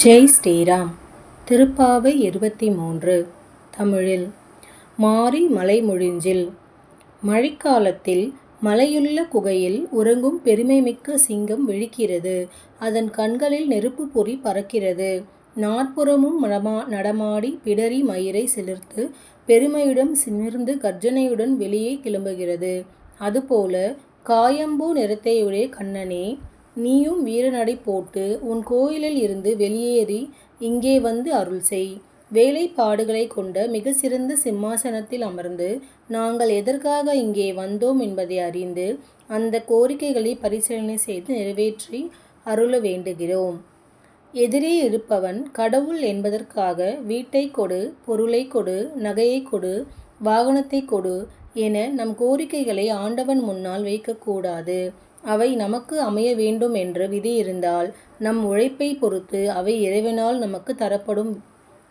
ஜெய் ஸ்ரீராம். திருப்பாவை 23. தமிழில். மாரி மலைமுழிஞ்சில். மழைக்காலத்தில் மலையுள்ள குகையில் உறங்கும் பெருமைமிக்க சிங்கம் விழிக்கிறது. அதன் கண்களில் நெருப்புப் பொறி பறக்கிறது. நாற்புறமும் நடமாடி பிடரி மயிரை சிலிர்த்து பெருமையுடன் சிமிர்ந்து கர்ஜனையுடன் வெளியே கிளம்புகிறது. அதுபோல காயம்பூ நிறத்தையுடைய கண்ணனே, நீயும் வீரநடை போட்டு உன் கோயிலில் இருந்து வெளியேறி இங்கே வந்து அருள் செய். வேலைப்பாடுகளைக் கொண்ட மிக சிறந்த சிம்மாசனத்தில் அமர்ந்து நாங்கள் எதற்காக இங்கே வந்தோம் என்பதை அறிந்து அந்த கோரிக்கைகளை பரிசீலனை செய்து நிறைவேற்றி அருள வேண்டுகிறோம். எதிரே இருப்பவன் கடவுள் என்பதற்காக வீட்டை கொடு, பொருளை கொடு, நகையை கொடு, வாகனத்தை கொடு என நம் கோரிக்கைகளை ஆண்டவன் முன்னால் வைக்கக்கூடாது. அவை நமக்கு அமைய வேண்டும் என்ற விதி இருந்தால் நம் உழைப்பை பொறுத்து அவை இறைவனால் நமக்கு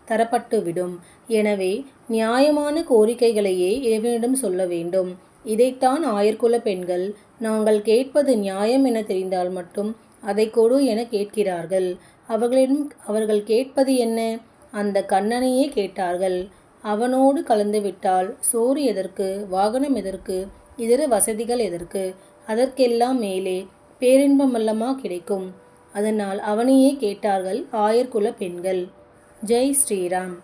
தரப்பட்டுவிடும். எனவே நியாயமான கோரிக்கைகளையே இறைவனிடம் சொல்ல வேண்டும். இதைத்தான் ஆயர்குல பெண்கள் நாங்கள் கேட்பது நியாயம் என தெரிந்தால் மட்டும் அதை கொடு என கேட்கிறார்கள். அவர்கள் கேட்பது என்ன? அந்த கண்ணனையே கேட்டார்கள். அவனோடு கலந்துவிட்டால் சோறு எதற்கு, வாகனம் எதற்கு, இதர வசதிகள் எதற்கு? அதற்கெல்லாம் மேலே பேரின்பமல்லமா கிடைக்கும். அதனால் அவனையே கேட்டார்கள் ஆயர்குல பெண்கள். ஜெய் ஸ்ரீராம்.